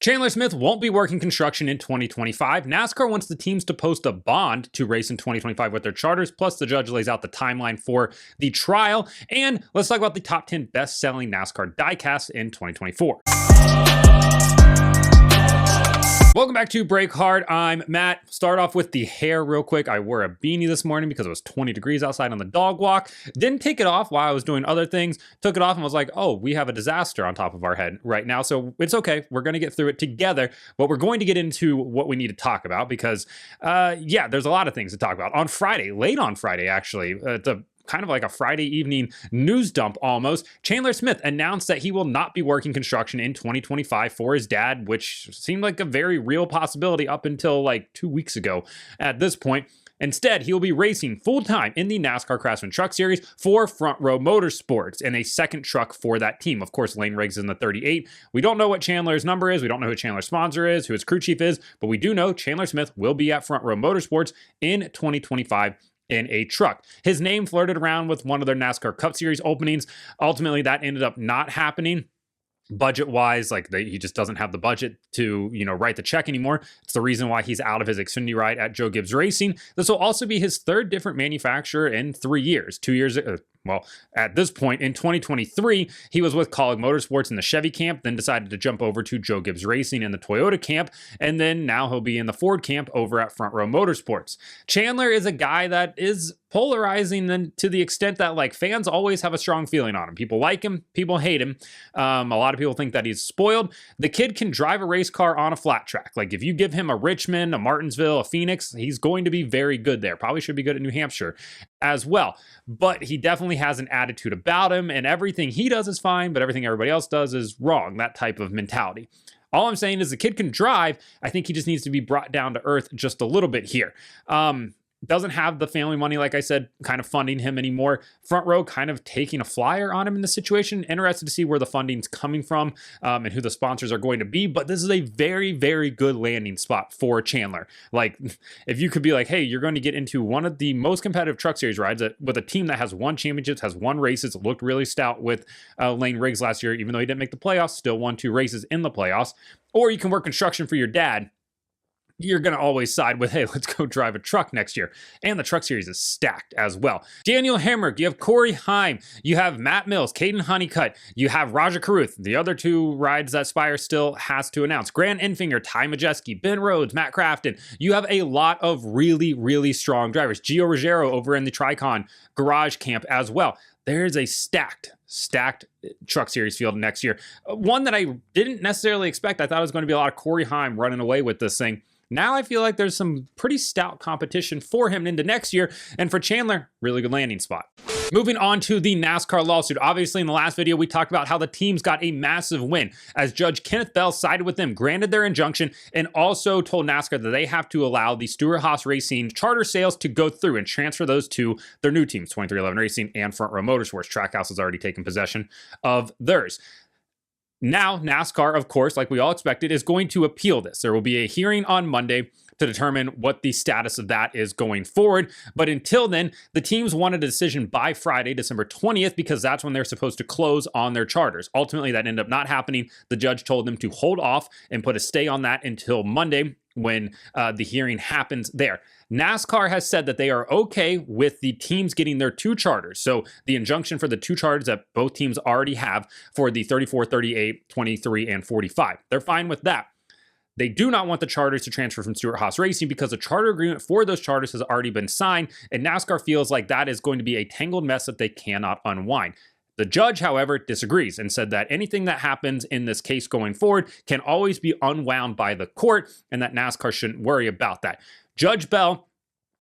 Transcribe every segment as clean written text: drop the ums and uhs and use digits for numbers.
Chandler Smith won't be working construction in 2025. NASCAR wants the teams to post a bond to race in 2025 with their charters, plus the judge lays out the timeline for the trial. And let's talk about the top 10 best-selling NASCAR diecasts in 2024. Welcome back to Break Hard. I'm Matt. Start off with the hair real quick. I wore a beanie this morning because it was 20 degrees outside on the dog walk. Didn't take it off while I was doing other things. Took it off and was like, oh, we have a disaster on top of our head right now. So it's okay. We're going to get through it together. But we're going to get into what we need to talk about because, there's a lot of things to talk about. On Friday, late on Friday, actually, kind of like a Friday evening news dump almost, Chandler Smith announced that he will not be working construction in 2025 for his dad, which seemed like a very real possibility up until like 2 weeks ago at this point. Instead, he will be racing full-time in the NASCAR Craftsman Truck Series for Front Row Motorsports and a second truck for that team. Of course, Lane Riggs is in the 38. We don't know what Chandler's number is. We don't know who Chandler's sponsor is, who his crew chief is, but we do know Chandler Smith will be at Front Row Motorsports in 2025 in a truck. His name flirted around with one of their NASCAR Cup Series openings. Ultimately, that ended up not happening. Budget-wise, he just doesn't have the budget to, write the check anymore. It's the reason why he's out of his Xfinity ride at Joe Gibbs Racing. This will also be his third different manufacturer in 3 years. 2 years, at this point, in 2023, he was with Colleague Motorsports in the Chevy camp, then decided to jump over to Joe Gibbs Racing in the Toyota camp, and then now he'll be in the Ford camp over at Front Row Motorsports. Chandler is a guy that is polarizing to the extent that fans always have a strong feeling on him. People like him, people hate him. A lot of people think that he's spoiled. The kid can drive a race car on a flat track. If you give him a Richmond, a Martinsville, a Phoenix, he's going to be very good there. Probably should be good at New Hampshire as well. But he definitely has an attitude about him, and everything he does is fine, but everything everybody else does is wrong. That type of mentality. All I'm saying is the kid can drive. I think he just needs to be brought down to earth just a little bit here. Doesn't have the family money, like I said, kind of funding him anymore. Front Row kind of taking a flyer on him in this situation. Interested to see where the funding's coming from and who the sponsors are going to be. But this is a very, very good landing spot for Chandler. If you could be like, hey, you're going to get into one of the most competitive Truck Series rides with a team that has won championships, has won races, looked really stout with Lane Riggs last year, even though he didn't make the playoffs, still won 2 races in the playoffs. Or you can work construction for your dad. You're going to always side with, hey, let's go drive a truck next year. And the Truck Series is stacked as well. Daniel Hemrick, you have Corey Heim, you have Matt Mills, Caden Honeycutt, you have Raja Carruth, the other 2 rides that Spire still has to announce. Grant Enfinger, Ty Majeski, Ben Rhodes, Matt Crafton. You have a lot of really, really strong drivers. Gio Ruggiero over in the Tricon Garage camp as well. There's a stacked Truck Series field next year. One that I didn't necessarily expect. I thought it was going to be a lot of Corey Heim running away with this thing. Now I feel like there's some pretty stout competition for him into next year. And for Chandler, really good landing spot. Moving on to the NASCAR lawsuit. Obviously, in the last video, we talked about how the teams got a massive win as Judge Kenneth Bell sided with them, granted their injunction, and also told NASCAR that they have to allow the Stewart-Haas Racing charter sales to go through and transfer those to their new teams, 2311 Racing and Front Row Motorsports. Trackhouse has already taken possession of theirs. Now, NASCAR, of course, like we all expected, is going to appeal this. There will be a hearing on Monday to determine what the status of that is going forward. But until then, the teams wanted a decision by Friday, December 20th, because that's when they're supposed to close on their charters. Ultimately, that ended up not happening. The judge told them to hold off and put a stay on that until Monday when the hearing happens there. NASCAR has said that they are okay with the teams getting their 2 charters. So the injunction for the 2 charters that both teams already have for the 34, 38, 23, and 45. They're fine with that. They do not want the charters to transfer from Stewart-Haas Racing because the charter agreement for those charters has already been signed, and NASCAR feels like that is going to be a tangled mess that they cannot unwind. The judge, however, disagrees and said that anything that happens in this case going forward can always be unwound by the court and that NASCAR shouldn't worry about that. Judge Bell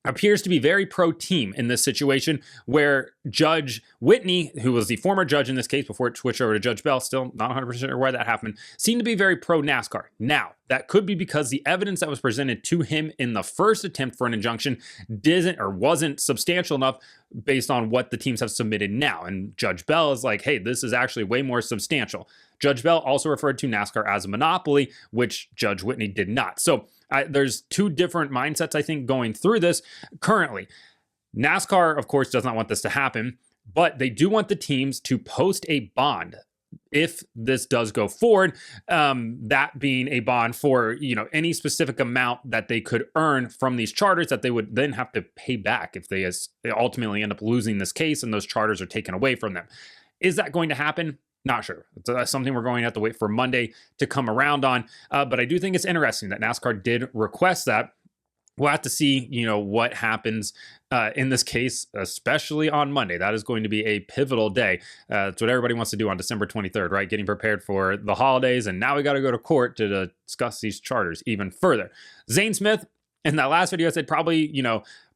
appears to be very pro-team in this situation where Judge Whitney, who was the former judge in this case before it switched over to Judge Bell, still not 100% sure why that happened, seemed to be very pro-NASCAR. Now, that could be because the evidence that was presented to him in the first attempt for an injunction wasn't substantial enough based on what the teams have submitted now. And Judge Bell is like, hey, this is actually way more substantial. Judge Bell also referred to NASCAR as a monopoly, which Judge Whitney did not. So there's 2 different mindsets, I think, going through this currently. NASCAR, of course, does not want this to happen, but they do want the teams to post a bond if this does go forward, that being a bond for, any specific amount that they could earn from these charters that they would then have to pay back if they ultimately end up losing this case and those charters are taken away from them. Is that going to happen? Not sure. That's something we're going to have to wait for Monday to come around on. But I do think it's interesting that NASCAR did request that. We'll have to see, what happens in this case, especially on Monday. That is going to be a pivotal day. That's what everybody wants to do on December 23rd, right? Getting prepared for the holidays. And now we got to go to court to discuss these charters even further. Zane Smith, in that last video, said probably,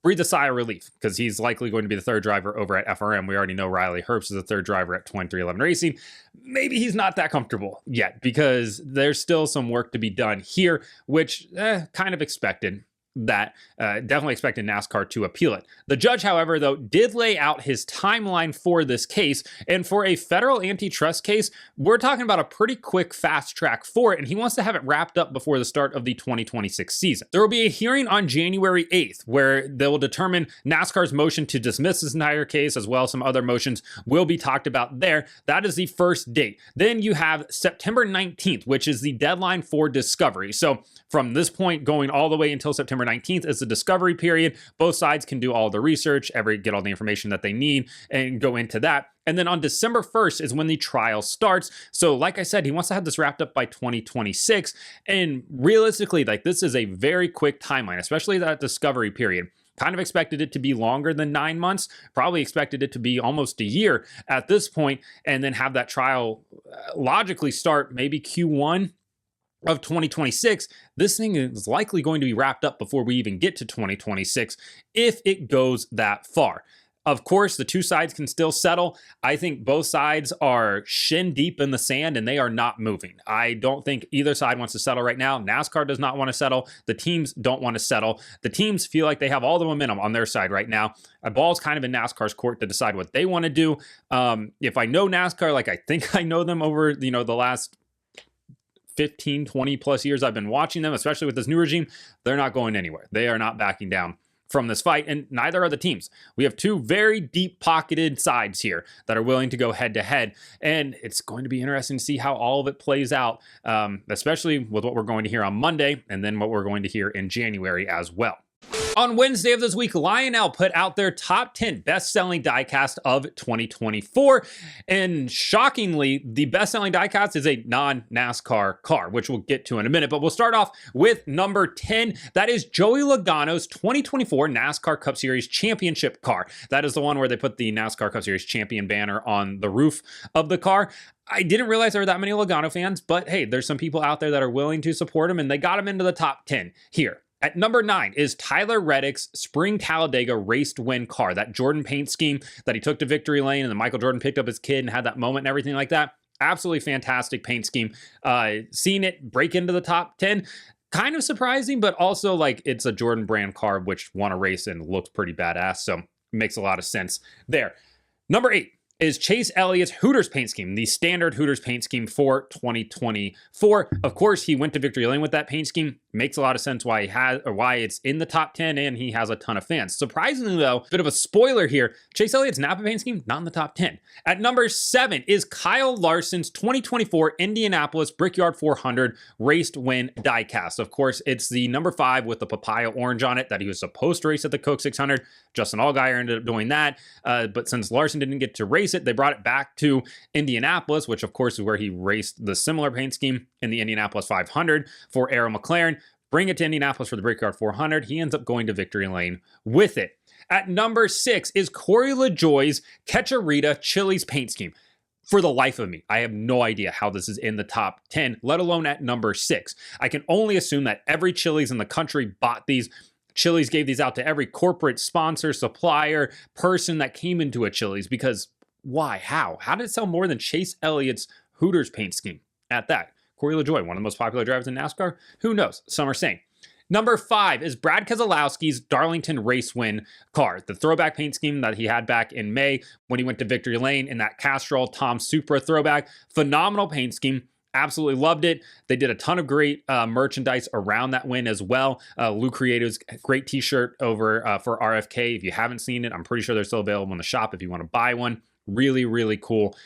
breathe a sigh of relief because he's likely going to be the third driver over at FRM. We already know Riley Herbst is the third driver at 2311 Racing. Maybe he's not that comfortable yet because there's still some work to be done here, which kind of expected. That definitely expected NASCAR to appeal it. The judge, however, though, did lay out his timeline for this case. And for a federal antitrust case, we're talking about a pretty quick fast track for it. And he wants to have it wrapped up before the start of the 2026 season. There will be a hearing on January 8th where they will determine NASCAR's motion to dismiss this entire case, as well as some other motions will be talked about there. That is the first date. Then you have September 19th, which is the deadline for discovery. So from this point going all the way until September 19th is the discovery period. Both sides can do all the research, get all the information that they need and go into that. And then on December 1st is when the trial starts. So like I said, he wants to have this wrapped up by 2026. And realistically, this is a very quick timeline, especially that discovery period. Kind of expected it to be longer than 9 months, probably expected it to be almost a year at this point, and then have that trial logically start maybe Q1 of 2026. This thing is likely going to be wrapped up before we even get to 2026 if it goes that far. Of course, the two sides can still settle. I think both sides are shin deep in the sand and they are not moving. I don't think either side wants to settle right now. NASCAR does not want to settle. The teams don't want to settle. The teams feel like they have all the momentum on their side right now. A ball's kind of in NASCAR's court to decide what they want to do. If I know NASCAR, I think I know them over, the last 15, 20 plus years I've been watching them, especially with this new regime, they're not going anywhere. They are not backing down from this fight, and neither are the teams. We have two very deep-pocketed sides here that are willing to go head-to-head, and it's going to be interesting to see how all of it plays out, especially with what we're going to hear on Monday, and then what we're going to hear in January as well. On Wednesday of this week, Lionel put out their top 10 best-selling diecast of 2024. And shockingly, the best-selling diecast is a non-NASCAR car, which we'll get to in a minute. But we'll start off with number 10. That is Joey Logano's 2024 NASCAR Cup Series Championship car. That is the one where they put the NASCAR Cup Series champion banner on the roof of the car. I didn't realize there were that many Logano fans, but hey, there's some people out there that are willing to support him, and they got him into the top 10 here. At number 9 is Tyler Reddick's Spring Talladega Race to Win car, that Jordan paint scheme that he took to victory lane and then Michael Jordan picked up his kid and had that moment and everything like that. Absolutely fantastic paint scheme. Seeing it break into the top 10, kind of surprising, but also it's a Jordan brand car, which won a race and looks pretty badass. So it makes a lot of sense there. Number 8 is Chase Elliott's Hooters paint scheme, the standard Hooters paint scheme for 2024. Of course, he went to victory lane with that paint scheme. Makes a lot of sense why it's in the top 10 and he has a ton of fans. Surprisingly though, bit of a spoiler here, Chase Elliott's Napa paint scheme, not in the top 10. At number 7 is Kyle Larson's 2024 Indianapolis Brickyard 400 Race to Win diecast. Of course, it's the number 5 with the papaya orange on it that he was supposed to race at the Coke 600. Justin Allgaier ended up doing that. But since Larson didn't get to race it, they brought it back to Indianapolis, which of course is where he raced the similar paint scheme in the Indianapolis 500 for Arrow McLaren. Bring it to Indianapolis for the Brickyard 400. He ends up going to victory lane with it. At number 6 is Corey LaJoie's Ketcherita Chili's paint scheme. For the life of me, I have no idea how this is in the top 10, let alone at number 6. I can only assume that every Chili's in the country bought these. Chili's gave these out to every corporate sponsor, supplier, person that came into a Chili's, because why? How? How did it sell more than Chase Elliott's Hooters paint scheme at that? Corey LaJoie, one of the most popular drivers in NASCAR? Who knows? Some are saying. Number 5 is Brad Keselowski's Darlington Race Win car, the throwback paint scheme that he had back in May when he went to victory lane in that Castrol Tom Supra throwback. Phenomenal paint scheme. Absolutely loved it. They did a ton of great merchandise around that win as well. Lou Creative's great t-shirt over for RFK. If you haven't seen it, I'm pretty sure they're still available in the shop if you want to buy one. Really, really cool.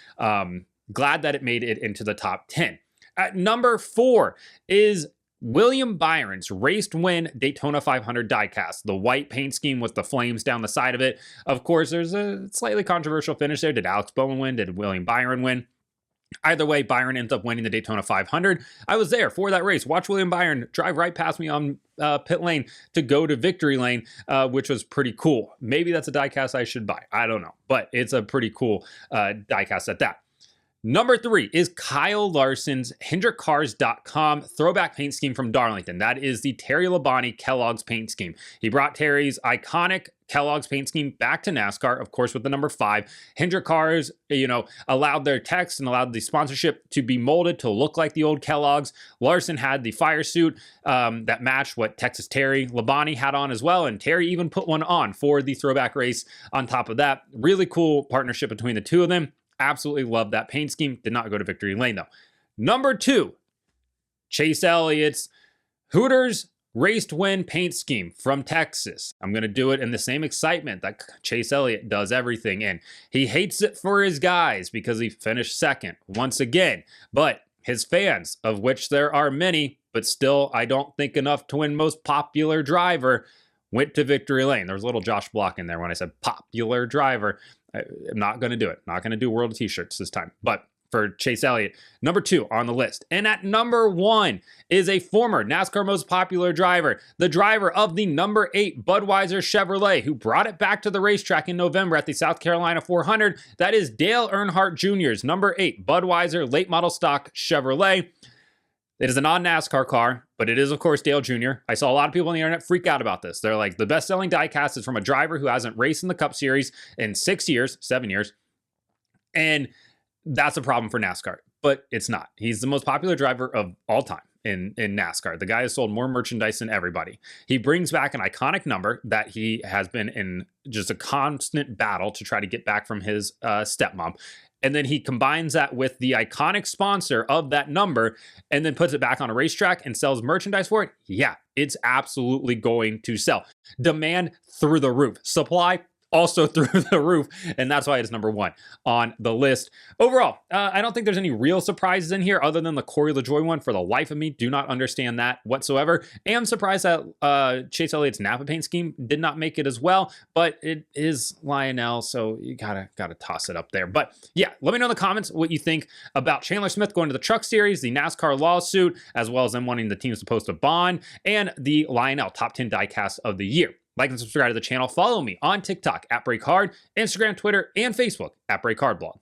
Glad that it made it into the top 10. At number 4 is William Byron's race to win Daytona 500 diecast. The white paint scheme with the flames down the side of it. Of course, there's a slightly controversial finish there. Did Alex Bowman win? Did William Byron win? Either way, Byron ends up winning the Daytona 500. I was there for that race. Watch William Byron drive right past me on pit lane to go to victory lane, which was pretty cool. Maybe that's a diecast I should buy. I don't know, but it's a pretty cool diecast at that. Number 3 is Kyle Larson's HendrickCars.com throwback paint scheme from Darlington. That is the Terry Labonte Kellogg's paint scheme. He brought Terry's iconic Kellogg's paint scheme back to NASCAR, of course, with the number 5. Hendrick Cars, allowed their text and allowed the sponsorship to be molded to look like the old Kellogg's. Larson had the fire suit that matched what Texas Terry Labonte had on as well, and Terry even put one on for the throwback race on top of that. Really cool partnership between the two of them. Absolutely love that paint scheme. Did not go to victory lane, though. Number 2, Chase Elliott's Hooters race to win paint scheme from Texas. I'm going to do it in the same excitement that Chase Elliott does everything in. He hates it for his guys because he finished second once again. But his fans, of which there are many, but still I don't think enough to win most popular driver, went to victory lane. There was a little Josh Block in there when I said popular driver. I'm not going to do it. Not going to do World of T-shirts this time. But for Chase Elliott, number 2 on the list. And at number 1 is a former NASCAR most popular driver, the driver of the number 8 Budweiser Chevrolet, who brought it back to the racetrack in November at the South Carolina 400. That is Dale Earnhardt Jr.'s number 8 Budweiser late model stock Chevrolet. It is a non-NASCAR car, but it is, of course, Dale Jr. I saw a lot of people on the internet freak out about this. They're like, the best-selling diecast is from a driver who hasn't raced in the Cup Series in 7 years. And that's a problem for NASCAR, but it's not. He's the most popular driver of all time in NASCAR. The guy has sold more merchandise than everybody. He brings back an iconic number that he has been in just a constant battle to try to get back from his stepmom. And then he combines that with the iconic sponsor of that number and then puts it back on a racetrack and sells merchandise for it. Yeah, it's absolutely going to sell. Demand through the roof. Supply also through the roof, and that's why it's number 1 on the list. Overall, I don't think there's any real surprises in here other than the Corey LaJoie one. For the life of me, do not understand that whatsoever. Am surprised that Chase Elliott's Napa paint scheme did not make it as well, but it is Lionel, so you gotta toss it up there. But yeah, let me know in the comments what you think about Chandler Smith going to the Truck Series, the NASCAR lawsuit, as well as them wanting the teams to post a bond, and the Lionel top 10 diecast of the year. Like and subscribe to the channel. Follow me on TikTok at BreakHard, Instagram, Twitter, and Facebook at BreakHardBlog.